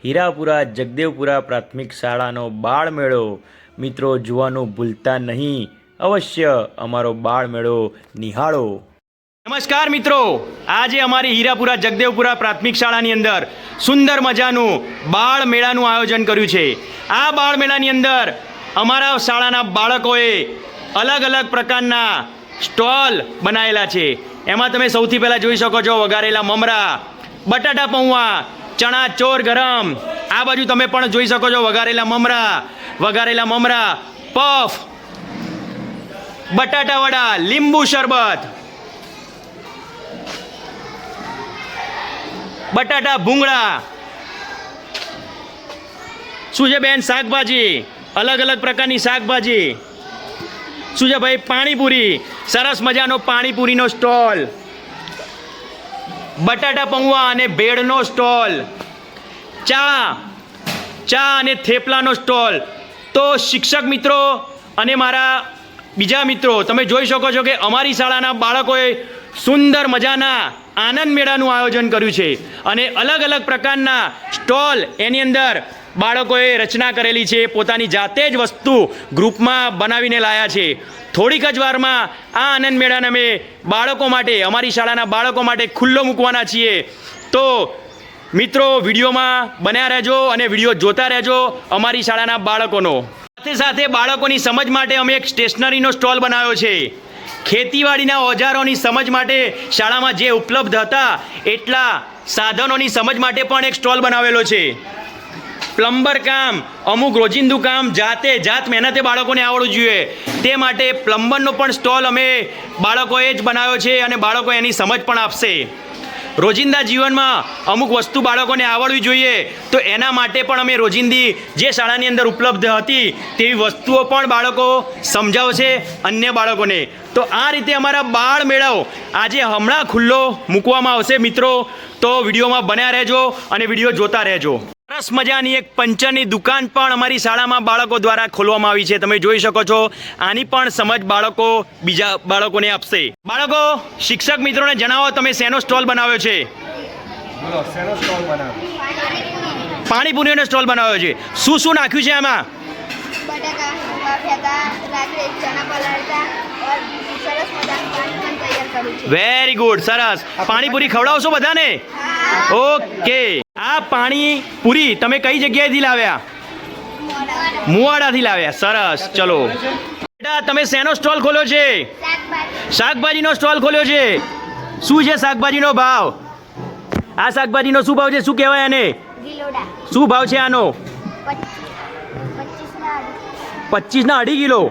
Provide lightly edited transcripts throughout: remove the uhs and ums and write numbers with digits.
હીરાપુરા જગદેવપુરા પ્રાથમિક શાળાનો બાળમેળો મિત્રો જોવાનું ભૂલતા નહીં. અવશ્ય અમારો બાળમેળો નિહાળો. નમસ્કાર મિત્રો, આજે અમારી હીરાપુરા જગદેવપુરા પ્રાથમિક શાળાની અંદર સુંદર મજાનું બાળમેળાનું આયોજન કર્યું છે. આ બાળમેળાની અંદર અમારા શાળાના બાળકોએ અલગ અલગ પ્રકારના સ્ટોલ બનાવેલા છે. એમાં તમે સૌથી પહેલાં જોઈ શકો છો વઘારેલા મમરા, બટાટા પૌવા, ચણા ચોર ગરમ. આ બાજુ તમે પણ જોઈ શકો છો વઘારેલા મમરા, પફ, બટાટા વડા, લીંબુ શરબત, બટાટા ભૂંગળા. શું છે બેન? શાકભાજી, અલગ અલગ પ્રકારની શાકભાજી. શું છે ભાઈ? પાણીપુરી, સરસ મજાનો પાણીપુરીનો સ્ટોલ, બટાટા પૌવા અને ભેળનો સ્ટોલ, ચા અને થેપલાનો સ્ટોલ. તો શિક્ષક મિત્રો અને મારા બીજા મિત્રો, તમે જોઈ શકો છો કે અમારી શાળાના બાળકોએ સુંદર મજાના આનંદ મેળાનું આયોજન કર્યું છે અને અલગ અલગ પ્રકારના સ્ટોલ એની અંદર બાળકોએ રચના કરેલી છે. પોતાની જાતે જ વસ્તુ ગ્રુપમાં બનાવીને લાવ્યા છે. થોડીક જ વારમાં આ આનંદ મેળાને અમે બાળકો માટે, અમારી શાળાના બાળકો માટે ખુલ્લો મૂકવાના છીએ. તો મિત્રો વિડીયોમાં બન્યા રહેજો અને વિડીયો જોતા રહેજો અમારી શાળાના બાળકોનો. સાથે સાથે બાળકોની સમજ માટે અમે એક સ્ટેશનરીનો સ્ટોલ બનાવ્યો છે. ખેતીવાડીના ઓજારોની સમજ માટે શાળામાં જે ઉપલબ્ધ હતા એટલા સાધનોની સમજ માટે પણ એક સ્ટોલ બનાવેલો છે. પ્લમ્બર કામ, અમુક રોજિંદુ કામ જાત મહેનતે બાળકોને આવડવું જોઈએ તે માટે પ્લમ્બરનો પણ સ્ટોલ અમે બાળકોએ જ બનાવ્યો છે અને બાળકો એની સમજ પણ આપશે. રોજિંદા જીવનમાં અમુક વસ્તુ બાળકોને આવડવી જોઈએ તો એના માટે પણ અમે રોજિંદી જે શાળાની અંદર ઉપલબ્ધ હતી તેવી વસ્તુઓ પણ બાળકો સમજાવશે અન્ય બાળકોને. તો આ રીતે અમારા બાળ મેળાઓ આજે હમણાં ખુલ્લો મૂકવામાં આવશે મિત્રો. તો વિડીયોમાં બન્યા રહેજો અને વિડીયો જોતા રહેજો. સરસ મજાની એક પંચરની દુકાન પણ અમારી શાળામાં બાળકો દ્વારા ખોલવામાં આવી છે. તમે જોઈ શકો છો. આની પણ સમજ બાળકો બીજા બાળકોને આપશે. બાળકો, શિક્ષક મિત્રોને જણાવો તમે શેનો સ્ટોલ બનાવ્યો છે? પાણીપુરીનો સ્ટોલ બનાવ્યો છે. શું નાખ્યું છે આમાં? વેરી ગુડ, સરસ. પાણીપુરી ખવડાવશો બધાને? ઓકે. આ પાણીપુરી તમે કઈ જગ્યાએથી લાવ્યા? મુવાડાથી લાવ્યા. સરસ. ચલો બેટા, તમે શેનો સ્ટોલ ખોલ્યો છે? શાકભાજીનો સ્ટોલ ખોલ્યો છે. શું છે શાકભાજીનો ભાવ? આ શાકભાજીનો શું ભાવ છે? શું કહેવાય આને? શું ભાવ છે આનો? 25 અઢી કિલો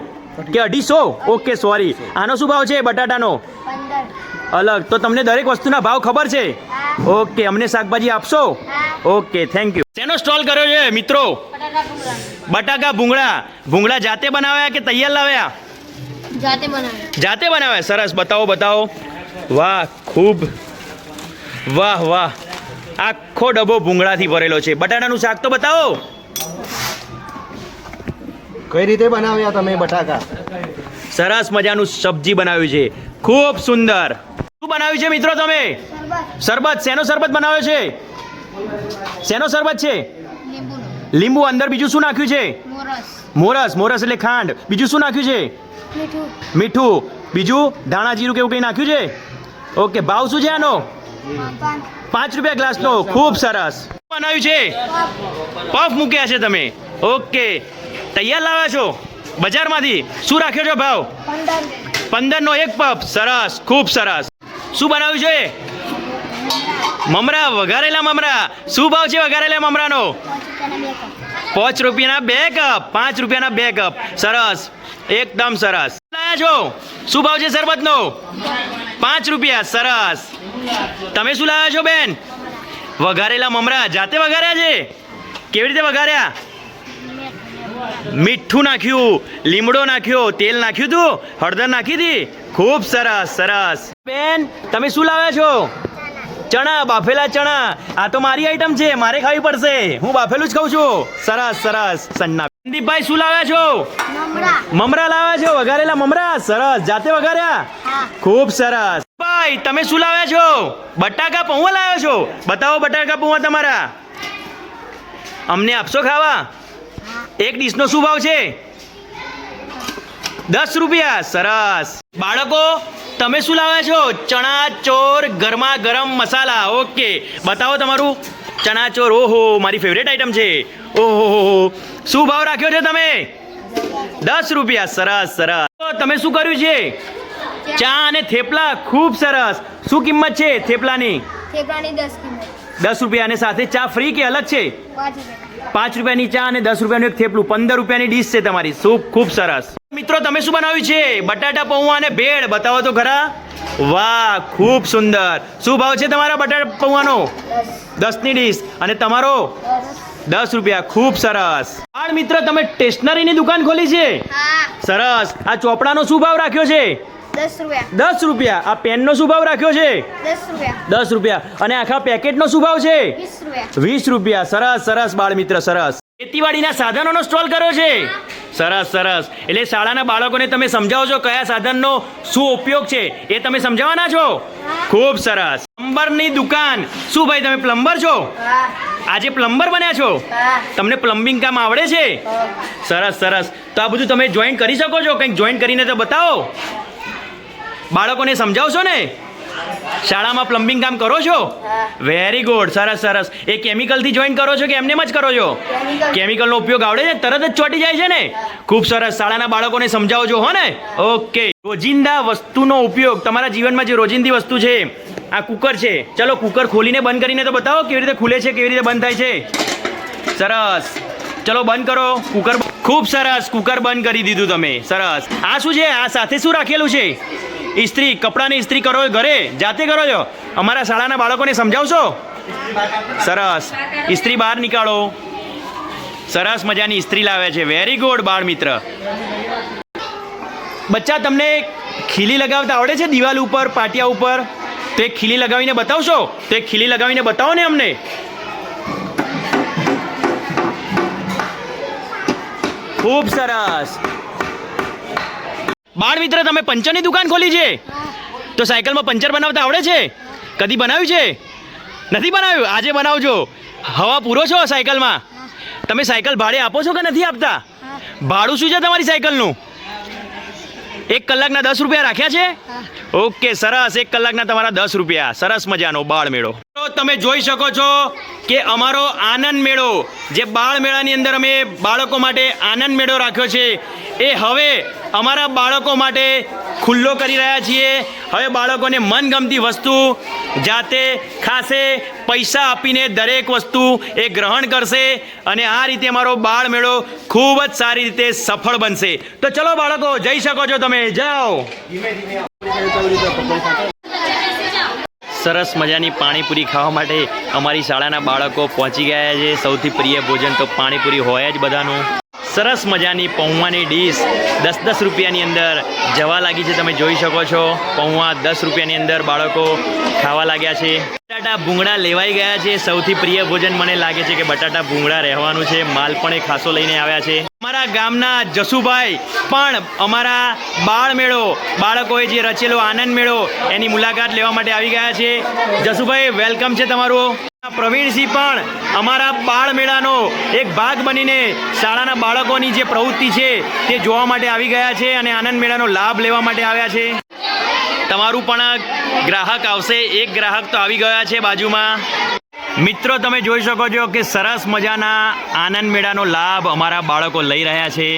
કે 250? Okay, sorry. આનો શું ભાવ છે બટાટાનો? અલગ. તો તમને દરેક વસ્તુના ભાવ ખબર છે? ઓકે. અમને શાકભાજી આપશો? Okay, thank you. શેનો સ્ટોલ કર્યો છે મિત્રો? બટાકા ભૂંગળા જાતે બનાવ્યા કે તૈયાર લાવ્યા? જાતે બનાવ્યા. સરસ. બતાવો. વાહ, ખૂબ. વાહ. આખો ડબ્બો ભૂંગળાથી ભરેલો છે. બટાટાનું શાક તો બતાવો. કઈ રીતે બનાવ્યા તમે બટાકા? સરસ મજાનું સબ્જી બનાવ્યું છે. ખૂબ સુંદર. શું બનાવ્યું છે મિત્રો તમે? શરબત. શેનો શરબત બનાવ્યો છે? શેનો શરબત છે? લીંબુ. અંદર બીજું શું નાખ્યું છે? મોરસ એટલે ખાંડ. બીજું શું નાખ્યું છે? મીઠું. બીજું ધાણા જીરું કેવું કંઈ નાખ્યું છે? ઓકે. ભાવ શું છે આનો? 5 રૂપિયા ગ્લાસનો. ખૂબ સરસ. બનાવ્યું છે? પફ મૂક્યા છે તમે. ઓકે. તૈયાર લાવ્યા છો બજારમાંથી? શું રાખ્યો છો ભાવ? 15નો એક પફ. સરસ, ખૂબ સરસ. શું બનાવ્યું છે? મમરા, વઘારેલા મમરા. શું ભાવ છે વઘારેલા મમરાનો? 5 રૂપિયાના 2 કપ. 5 રૂપિયાના 2 કપ. સરસ, એકદમ સરસ. લાયા છો? શું ભાવ છે શરબતનો? 5 રૂપિયા. સરસ. તમે શું લાવ્યા છો બેન? વઘારેલા મમરા. જાતે વઘાર્યા છે? કેવી રીતે વઘાર્યા? મીઠું નાખ્યું, લીમડો નાખ્યો, તેલ નાખ્યું હતું, હળદર નાખી હતી. ખૂબ સરસ. બેન, તમે શું લાવ્યા છો? ચણા, બાફેલા ચણા. આ તો મારી આઈટમ છે, મારે ખાવી પડશે. હું બાફેલું જ ખાઉં છું. સરસ. સંદીપભાઈ શું લાવ્યા છો? મમરા લાવ્યા છો? વઘારેલા મમરા. સરસ. જાતે વઘાર્યા? ખૂબ સરસ. ભાઈ, તમે શું લાવ્યા છો? બટાકા પૌવા લાવ્યા છો? બતાવો બટાકા પૌવા તમારા. અમને આપશો ખાવા? એક ડીશનો શું ભાવ છે? 10 રૂપિયા. સરસ. બાળકો તમે શું લાવ્યા છો? ચણા ચોર ગરમા ગરમ મસાલા. ઓકે, બતાવો તમારું ચણા ચોર. ઓહો, મારી ફેવરેટ આઈટમ છે. ઓહો, શું ભાવ રાખ્યો છે તમે? 10 રૂપિયા. સરસ સરસ. તો તમે શું કર્યું છે? ચા અને થેપલા. ખૂબ સરસ. શું કિંમત છે થેપલાની? થેપલાની 10 કિંમત 10 રૂપિયા. અને સાથે ચા ફ્રી કે અલગ છે? 5 રૂપિયા 5 રૂપિયાની ચા અને 10 રૂપિયાનું એક થેપલું. 15 રૂપિયાની ડીશ છે તમારી. ખૂબ સરસ. મિત્રો તમે શું બનાવ્યું છે? બટાટા પૌવા અને ભેળ. બતાવો તો ખરા. વાહ, ખૂબ સુંદર. શું ભાવ છે તમારા બટાટા પૌવાનો? 10ની ડીશ. અને તમારો? 10 રૂપિયા. ખૂબ સરસ. બાળ મિત્ર તમે સ્ટેશનરીની દુકાન ખોલી છે? હા સરસ. આ ચોપડાનો શું ભાવ રાખ્યો છે? 10 રૂપિયા 10 રૂપિયા. આ પેનનો શું ભાવ રાખ્યો છે? 10 રૂપિયા 10 રૂપિયા. અને આખા પેકેટનો શું ભાવ છે? 20 રૂપિયા 20 રૂપિયા. સરસ સરસ બાળ મિત્ર, સરસ. ખેતીવાડીના સાધનોનો સ્ટોલ કર્યો છે? સરસ સરસ. એટલે શાળાના બાળકોને તમે સમજાવો છો કયા સાધનનો શું ઉપયોગ છે એ તમે સમજાવવાના છો? ખૂબ સરસ. પ્લમ્બરની દુકાન. શું ભાઈ તમે પ્લમ્બર છો? હા આજે પ્લમ્બર બન્યા છો? હા તમને પ્લમ્બિંગ કામ આવડે છે? સરસ સરસ. તો આ બધું તમે જોઈન કરી શકો છો? કંઈક જોઈન કરીને તો બતાવો. બાળકોને સમજાવશો ને? શાળામાં પ્લમ્બિંગ કામ કરો છો? Very good. સરસ સરસ. એ કેમિકલથી જોઈન કરો છો કે એમનેમ જ કરો છો? કેમિકલનો ઉપયોગ આવડે છે? તરત જ ચોંટી જાય છે ને? ખૂબ સરસ. શાળાના બાળકોને સમજાવો છો હો ને? ઓકે. રોજિંદા વસ્તુનો ઉપયોગ. તમારા જીવનમાં જે રોજિંદી વસ્તુ છે, આ કુકર છે. ચલો કુકર ખોલીને બંધ કરીને તો બતાવો કેવી રીતે ખુલે છે, કેવી રીતે બંધ થાય છે. સરસ. ચલો બંધ કરો કુકર. ખૂબ સરસ. કુકર બંધ કરી દીધું તમે. સરસ. આ શું છે? આ સાથે શું રાખેલું છે? ઇસ્ત્રી. કપડાની ઇસ્ત્રી કરો ઘરે જાતે કરો છો? અમારા શાળાના બાળકોને સમજાવશો? સરસ. ઇસ્ત્રી બહાર નીકાળો. સરસ મજાની ઇસ્ત્રી લાવે છે. વેરી ગુડ બાળ મિત્ર. બચ્ચા તમને ખીલી લગાવતા આવડે છે? દિવાલ ઉપર, પાટિયા ઉપર. તો એક ખીલી લગાવીને બતાવશો? તો એક ખીલી લગાવીને બતાવો ને અમને. ખૂબ સરસ. બાળ મિત્ર તમે પંચરની દુકાન ખોલી છે? તો સાયકલમાં પંચર બનાવતા આવડે છે? કદી બનાવ્યું છે? નથી બનાવ્યું? આજે બનાવજો. હવા પૂરો છો સાયકલમાં? તમે સાયકલ ભાડે આપો છો કે નથી આપતા? ભાડું શું છે તમારી સાયકલનું? 1 કલાકના 10 રૂપિયા રાખ્યા છે? ઓકે સરસ. 1 કલાકના તમારા 10 રૂપિયા. સરસ મજાનો બાળ મેળો. તો તમે જોઈ શકો છો કે અમારો આનંદ મેળો, જે બાળ મેળાની અંદર અમે બાળકો માટે આનંદ મેળો રાખ્યો છે, એ હવે અમારા બાળકો માટે ખુલ્લો કરી રહ્યા છીએ. હવે બાળકોને મનગમતી વસ્તુ જાતે ખાશે, પૈસા આપીને દરેક વસ્તુ એ ગ્રહણ કરશે. અને આ રીતે અમારો બાળ મેળો ખૂબ જ સારી રીતે સફળ બનશે. તો ચલો બાળકો જઈ શકો છો તમે. જાઓ. સરસ મજાની પાણીપુરી ખાવા માટે અમારી શાળાના બાળકો પહોંચી ગયા છે. સૌથી પ્રિય ભોજન તો પાણીપુરી હોય જ બધાનું. સરસ મજાની પૌવાની ડીશ 10-10 રૂપિયાની અંદર જવા લાગી છે. તમે જોઈ શકો છો પૌવા 10 રૂપિયાની અંદર બાળકો ખાવા લાગ્યા છે. બટાટા ભૂંગળા લેવાઈ ગયા છે. સૌથી પ્રિય ભોજન મને લાગે છે કે બટાટા ભૂંગળા રહેવાનું છે. માલ પણ એ ખાસો લઈને આવ્યા છે. અમારા ગામના જસુભાઈ પણ અમારા બાળ મેળો, બાળકોએ જે રચેલો આનંદ મેળો, એની મુલાકાત લેવા માટે આવી ગયા છે. જસુભાઈ વેલકમ છે તમારું. પ્રવીણસિંહ પણ અમારા બાળ મેળાનો એક ભાગ બનીને શાળાના બાળકોની જે પ્રવૃત્તિ છે તે જોવા માટે આવી ગયા છે અને આનંદ મેળાનો લાભ લેવા માટે આવ્યા છે. તમારું પણ ગ્રાહક આવશે. એક ગ્રાહક તો આવી ગયા છે બાજુમાં. મિત્રો તમે જોઈ શકો છો કે સરસ મજાના આનંદ મેળાનો લાભ અમારા બાળકો લઈ રહ્યા છે.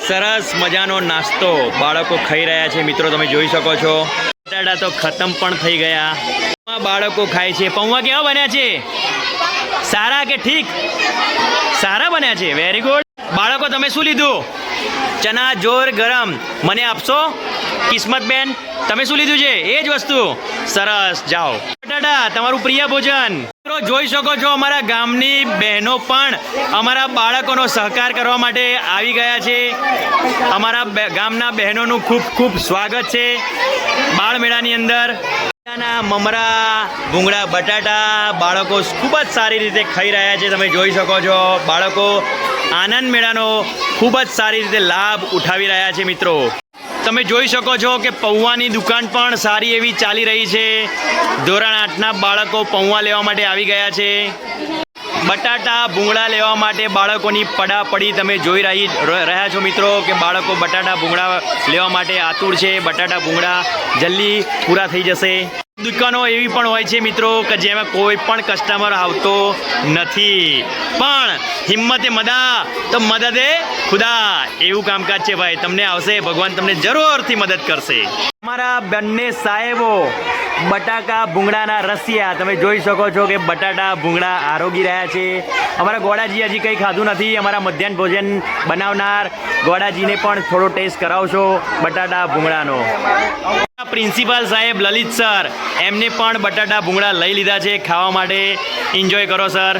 સરસ મજાનો નાસ્તો બાળકો ખાઈ રહ્યા છે. મિત્રો તમે જોઈ શકો છો. બટાટા તો ખતમ પણ થઈ ગયા. બાળકો ખાય છે. પૌવા કેવા બન્યા છે? સારા કે ઠીક? સારા બન્યા છે. Very good. બાળકો તમે શું લીધું? ચના જોર ગરમ. મને આપશો? કિસ્મતબેન તમે શું લીધું છે? એ જ વસ્તુ. સરસ. જાઓ. બટાટા તમારું પ્રિય ભોજન. મિત્રો જોઈ શકો છો અમારા ગામની બહેનો પણ અમારા બાળકોનો સહકાર કરવા માટે આવી ગયા છે. અમારા ગામના બહેનોનું ખૂબ ખૂબ સ્વાગત છે બાળ મેળાની અંદર. મમરા, ભૂંગળા બટાટા બાળકો ખૂબ જ સારી રીતે ખાઈ રહ્યા છે. તમે જોઈ શકો છો બાળકો આનંદ મેળાનો ખૂબ જ સારી રીતે લાભ ઉઠાવી રહ્યા છે. મિત્રો તમે જોઈ શકો છો કે પૌવાની દુકાન પણ સારી એવી ચાલી રહી છે. ધોરણ 8ના બાળકો પૌવા લેવા માટે આવી ગયા છે. બટાટા ભૂંગળા લેવા માટે બાળકોની પડાપડી તમે જોઈ રહ્યા છો મિત્રો કે બાળકો બટાટા ભૂંગળા લેવા માટે આતુર છે. બટાટા ભૂંગળા જલ્દી પૂરા થઈ જશે. દુકાનો એવી પણ હોય છે મિત્રો કે જેમાં કોઈ પણ કસ્ટમર આવતો નથી, પણ હિંમતે મદા તો મદદે ખુદા એવું કામકાજ છે ભાઈ. તમને આવશે, ભગવાન તમને જરૂરથી મદદ કરશે. અમારા બંને સાહેબો બટાકા ભૂંગળાના રસિયા તમે જોઈ શકો છો કે બટાટા ભૂંગળા આરોગી રહ્યા છે. અમારા ગોડાજી હજી કંઈ ખાધું નથી. અમારા મધ્યાહન ભોજન બનાવનાર ગોડાજીને પણ થોડો ટેસ્ટ કરાવશો બટાટા ભૂંગળાનો. પ્રિન્સિપાલ સાહેબ લલિત સર એમને પણ બટાટા ભૂંગળા લઈ લીધા છે ખાવા માટે. એન્જોય કરો સર.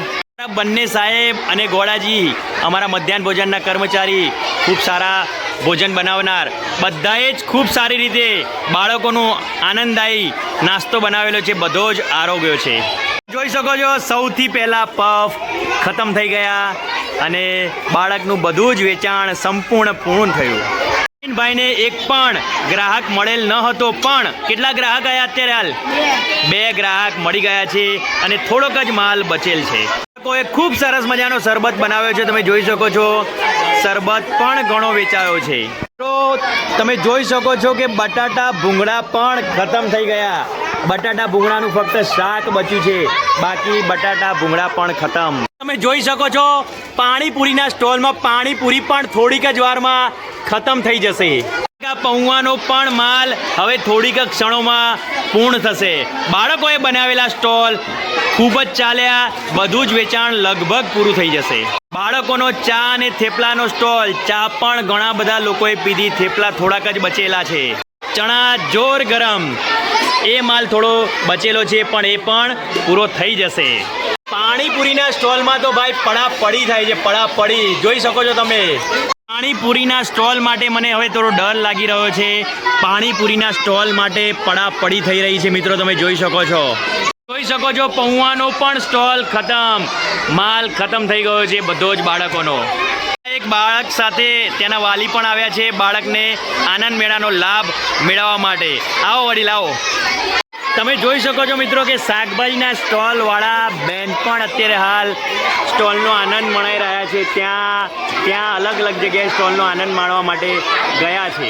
બંને સાહેબ અને ગોડાજી અમારા મધ્યાહન ભોજનના કર્મચારી ખૂબ સારા ભોજન બનાવનાર બધાએ જ ખૂબ સારી રીતે બાળકોનું આનંદદાયી નાસ્તો બનાવેલો છે. બધો જ આરોગ્ય છે. જોઈ શકો છો સૌથી પહેલાં પફ ખતમ થઈ ગયા અને બાળકનું બધું જ વેચાણ સંપૂર્ણ પૂર્ણ થયું. ભાઈને એક પણ ગ્રાહક મળેલ ન હતો, પણ કેટલા ગ્રાહક આવ્યા અત્યારે હાલ? 2 ગ્રાહક મળી ગયા છે અને થોડોક જ માલ બચેલ છે. કોઈ ખૂબ સરસ મજાનો શરબત બનાવ્યો છે. તમે જોઈ શકો છો શરબત પણ ઘણો વેચાયો છે. તો તમે જોઈ શકો છો કે બટાટા ભૂંગળા પણ ખતમ થઈ ગયા. બટાટા ભૂંગળાનું ફક્ત શાક બચ્યું છે, બાકી બટાટા ભૂંગળા પણ ખતમ. તમે જોઈ શકો છો પાણીપુરીના સ્ટોલમાં પાણીપુરી પણ થોડીક જ વારમાં ખતમ થઈ જશે. પૌવાનો પણ માલ હવે થોડીક ક્ષણોમાં પૂર્ણ થશે. બાળકોએ બનાવેલા સ્ટોલ ખૂબ જ ચાલ્યા. બધું જ વેચાણ લગભગ પૂરું થઈ જશે. બાળકોનો ચા અને થેપલાનો સ્ટોલ, ચા પણ ઘણા બધા લોકોએ પીધી. થેપલા થોડાક જ બચેલા છે. ચણા જોર ગરમ એ માલ થોડો બચેલો છે, પણ એ પણ પૂરો થઈ જશે. પાણીપુરીના સ્ટોલમાં તો ભાઈ પડાપડી થાય છે. પડાપડી જોઈ શકો છો તમે. પાણીપુરીના સ્ટોલ માટે મને હવે થોડો ડર લાગી રહ્યો છે. પાણીપુરીના સ્ટોલ માટે પડાપડી થઈ રહી છે મિત્રો. તમે જોઈ શકો છો. જોઈ શકો છો પૌવાનો પણ સ્ટોલ ખતમ. માલ ખતમ થઈ ગયો છે બધો જ બાળકોનો. એક બાળક સાથે તેના વાલી પણ આવ્યા છે બાળકને આનંદ મેળાનો લાભ મેળવવા માટે. આવો વડીલ આવો. તમે જોઈ શકો છો મિત્રો કે શાકભાજીના સ્ટોલવાળા બેન પણ અત્યારે હાલ સ્ટોલનો આનંદ માણી રહ્યા છે. ત્યાં અલગ અલગ જગ્યાએ સ્ટોલનો આનંદ માણવા માટે ગયા છે.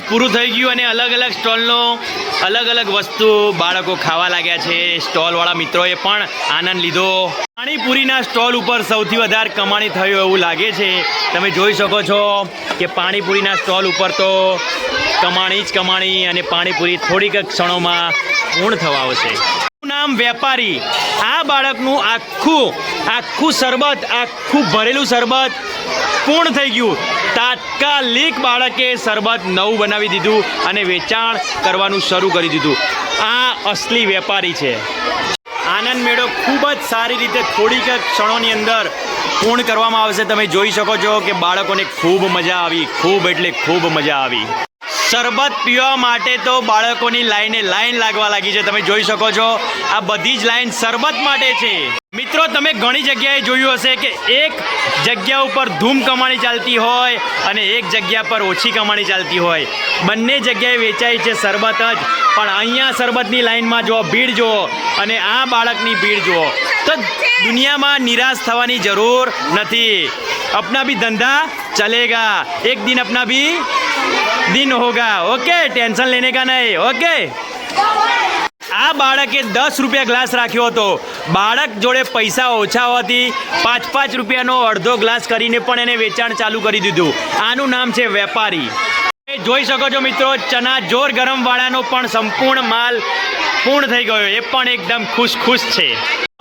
પૂરું થઈ ગયું અને અલગ અલગ સ્ટોલનો અલગ અલગ વસ્તુ બાળકો ખાવા લાગ્યા છે. સ્ટોલવાળા મિત્રોએ પણ આનંદ લીધો. પાણીપુરીના સ્ટોલ ઉપર સૌથી વધારે કમાણી થયું એવું લાગે છે. તમે જોઈ શકો છો કે પાણીપુરીના સ્ટોલ ઉપર તો કમાણી જ કમાણી અને પાણીપુરી થોડીક ક્ષણોમાં પૂર્ણ થવા આવશે. નામ વેપારી. આ બાળકનું આખું શરબત, આખું ભરેલું શરબત પૂર્ણ થઈ ગયું. તાત્કાલિક બાળકે શરબત નવું બનાવી દીધું અને વેચાણ કરવાનું શરૂ કરી દીધું. આ અસલી વેપારી છે. આનંદ મેળો ખૂબ જ સારી રીતે થોડીક ક્ષણોની અંદર પૂર્ણ કરવામાં આવશે. તમે જોઈ શકો છો કે બાળકોને ખૂબ મજા આવી. ખૂબ એટલે ખૂબ મજા આવી. શરબત પીવા માટે તો બાળકોની લાઈન લાગવા લાગી છે. તમે જોઈ શકો છો આ બધી જ લાઈન શરબત માટે છે. મિત્રો તમે ઘણી જગ્યાએ જોયું હશે કે એક જગ્યા ઉપર ધૂમ કમાણી ચાલતી હોય અને એક જગ્યા પર ઓછી કમાણી ચાલતી હોય. બંને જગ્યાએ વેચાય છે શરબત જ, પણ અહીંયા શરબતની લાઈનમાં જુઓ, ભીડ જુઓ અને આ બાળકની ભીડ જુઓ. તો દુનિયામાં નિરાશ થવાની જરૂર નથી. अपना भी धंधा चलेगा, एक दिन अपना भी दिन होगा. ओके, टेंशन लेने का नहीं. ओके. આ બાળકે 10 રૂપિયા ગ્લાસ રાખ્યો હતો. બાળક જોડે પૈસા ઓછા હોવાથી 5-5 રૂપિયાનો અડધો ગ્લાસ કરીને પણ એને વેચાણ ચાલુ કરી દીધું. આનું નામ છે વેપારી. જોઈ શકો છો મિત્રો, ચના જોર ગરમ વાળાનો પણ સંપૂર્ણ માલ પૂર્ણ થઈ ગયો. એ પણ એકદમ ખુશ છે.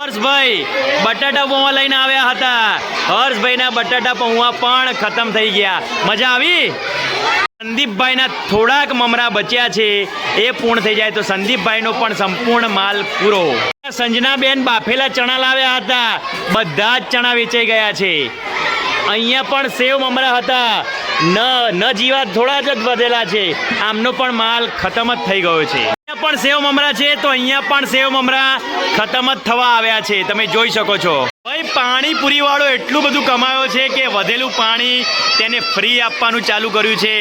હર્ષભાઈ બટાટા પૌવા લઈને આવ્યા હતા. હર્ષભાઈના બટાટા પૌવા પણ ખતમ થઈ ગયા. મજા આવી? સંદીપભાઈના થોડાક મમરા બચ્યા છે, એ પૂર્ણ થઈ જાય તો સંદીપભાઈનો પણ સંપૂર્ણ માલ પૂરો. સંજનાબેન બાફેલા ચણા લાવ્યા હતા. બધા જ ચણા વેચાઈ ગયા છે. અહીંયા પણ સેવ મમરા હતા. ન જીવા થોડા જ વધેલા છે. આમનો પણ માલ ખતમ જ થઈ ગયો છે. અહીંયા પણ સેવ મમરા છે તો અહીંયા પણ સેવ મમરા ખતમ જ થવા આવ્યા છે. તમે જોઈ શકો છો. ભાઈ પાણીપુરી વાળો એટલું બધું કમાયો છે કે વધેલું પાણી તેને ફ્રી આપવાનું ચાલુ કર્યું છે.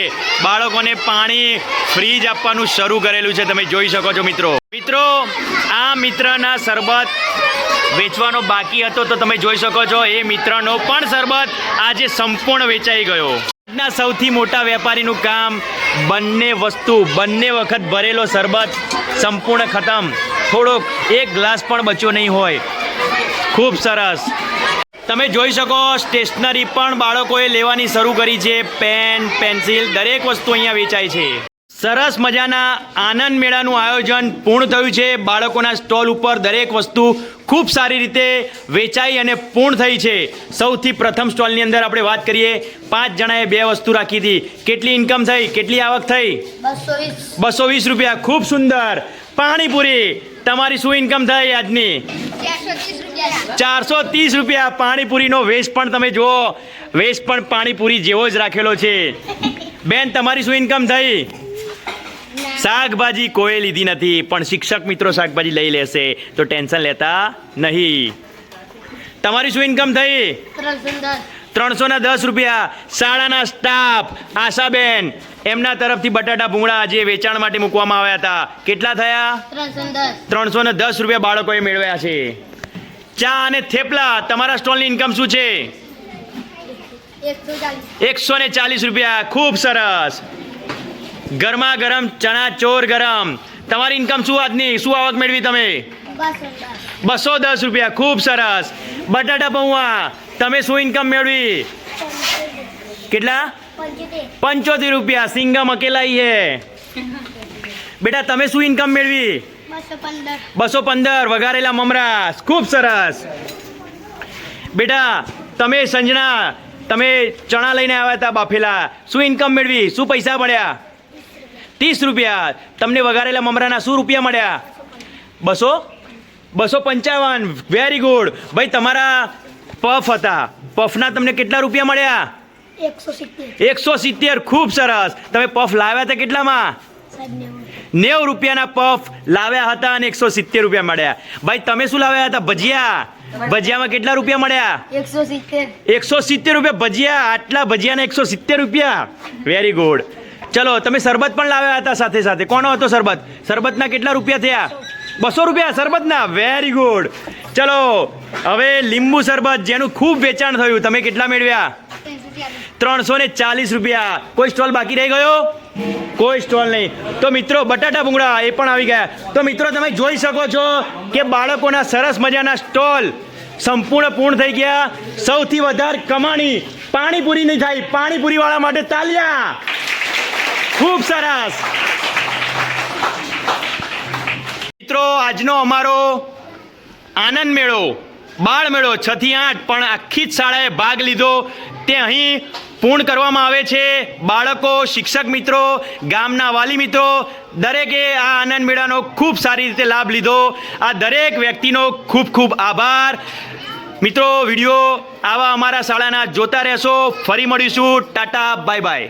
બાળકોને પાણી ફ્રી જ આપવાનું શરૂ કરેલું છે. તમે જોઈ શકો છો મિત્રો. આ મિત્રના શરબત વેચવાનો બાકી હતો તો તમે જોઈ શકો છો એ મિત્રનો પણ શરબત આજે સંપૂર્ણ વેચાઈ ગયો. આજના સૌથી મોટા વેપારીનું કામ બંને વખત ભરેલો શરબત સંપૂર્ણ ખતમ, થોડોક એક ગ્લાસ પણ બચ્યો નહીં હોય. ખૂબ સરસ. તમે જોઈ શકો સ્ટેશનરી પણ બાળકોએ લેવાની શરૂ કરી છે. પેન, પેન્સિલ દરેક વસ્તુ અહીંયા વેચાય છે. સરસ મજાના આનંદ મેળાનું આયોજન પૂર્ણ થયું છે. બાળકોના સ્ટોલ ઉપર દરેક વસ્તુ ખૂબ સારી રીતે વેચાઈ અને પૂર્ણ થઈ છે. સૌથી પ્રથમ સ્ટોલની અંદર આપણે વાત કરીએ, 5 જણાએ 2 વસ્તુ રાખી હતી. કેટલી ઇન્કમ થઈ, કેટલી આવક થઈ? 220. 220 રૂપિયા. ખૂબ સુંદર. પાણીપુરી, તમારી શું ઇન્કમ થઈ આજની? 430 રૂપિયા. 430 રૂપિયા. પાણીપુરીનો વેસ્ટ પણ તમે જુઓ, વેસ્ટ પણ પાણીપુરી જેવો જ રાખેલો છે. બેન, તમારી શું ઇન્કમ થઈ? શાકભાજી કોઈ લીધી નથી, પણ શિક્ષક મિત્રો શાકભાજી લઈ લેશે તો ટેન્શન લેતા નહીં. તમારી શું ઇન્કમ થઈ? 310. 310 રૂપિયા. શાળાના સ્ટાફ આશાબેન, એમના તરફથી બટાટા ભૂંગળા જે વેચાણ માટે મૂકવામાં આવ્યા હતા, કેટલા થયા? 310. 310 રૂપિયા બાળકોએ મેળવ્યા છે. ચા અને થેપલા, તમારા સ્ટોલની ઇન્કમ શું છે? 140. 140 રૂપિયા. ખૂબ સરસ. ગરમા ગરમ ચણા ચોર ગરમ, તમારી ઇન્કમ શું આજની, શું આવક મેળવી તમે? 210. 210 રૂપિયા. ખૂબ સરસ. બટાટા પૌવા, તમે શું ઇન્કમ મેળવી? કેટલા? 75 રૂપિયા. સિંગમ અકેલાઈ હે. બેટા, તમે શું ઇન્કમ મેળવી? 215. 215. વઘારેલા મમરા. ખૂબ સરસ. બેટા, તમે સંજના, તમે ચણા લઈને આવ્યા હતા બાફેલા, શું ઇન્કમ મેળવી, શું પૈસા મળ્યા? 30 રૂપિયા. તમને વઘારેલા મમરાના શું રૂપિયા મળ્યા? 255. Very good. ભાઈ, તમારા પફ હતા, પફના તમને કેટલા રૂપિયા મળ્યા? 170. 170. ખૂબ સરસ. તમે પફ લાવ્યા હતા કેટલામાં? 90 રૂપિયાના પફ લાવ્યા હતા અને 170 રૂપિયા મળ્યા. ભાઈ, તમે શું લાવ્યા હતા? ભજીયા. ભજીયામાં કેટલા રૂપિયા મળ્યા? 170. 170 રૂપિયા ભજીયા. આટલા ભજીયાના 170 રૂપિયા. Very good. ચલો, તમે શરબત પણ લાવ્યા હતા સાથે સાથે. કોનો હતો શરબત? શરબતના કેટલા રૂપિયા થયા? 200 રૂપિયા શરબતના. Very good. ચલો, હવે લીંબુ શરબત જેનું ખૂબ વેચાણ થયું, તમે કેટલા મેળવ્યા? 340 રૂપિયા. કોઈ સ્ટોલ બાકી રહી ગયો? કોઈ સ્ટોલ નહીં. તો મિત્રો, બટાટા ભૂંગળા એ પણ આવી ગયા. તો મિત્રો, તમે જોઈ શકો છો કે બાળકોના સરસ મજાના સ્ટોલ સંપૂર્ણ પૂર્ણ થઈ ગયા. સૌથી વધારે કમાણી પાણીપુરીની થાય. પાણીપુરીવાળા માટે તાલિયા. ખૂબ સરસ. મિત્રો, આજનો અમારો આનંદ મેળો, બાળ મેળો 6 થી 8 પણ આખી જ શાળાએ ભાગ લીધો તે અહીં પૂર્ણ કરવામાં આવે છે. બાળકો, શિક્ષક મિત્રો, ગામના વાલી મિત્રો દરેકે આ આનંદ મેળાનો ખૂબ સારી રીતે લાભ લીધો. આ દરેક વ્યક્તિનો ખૂબ ખૂબ આભાર. મિત્રો, વિડીયો આવા અમારા શાળાના જોતા રહેશો. ફરી મળીશું. Tata, bye bye.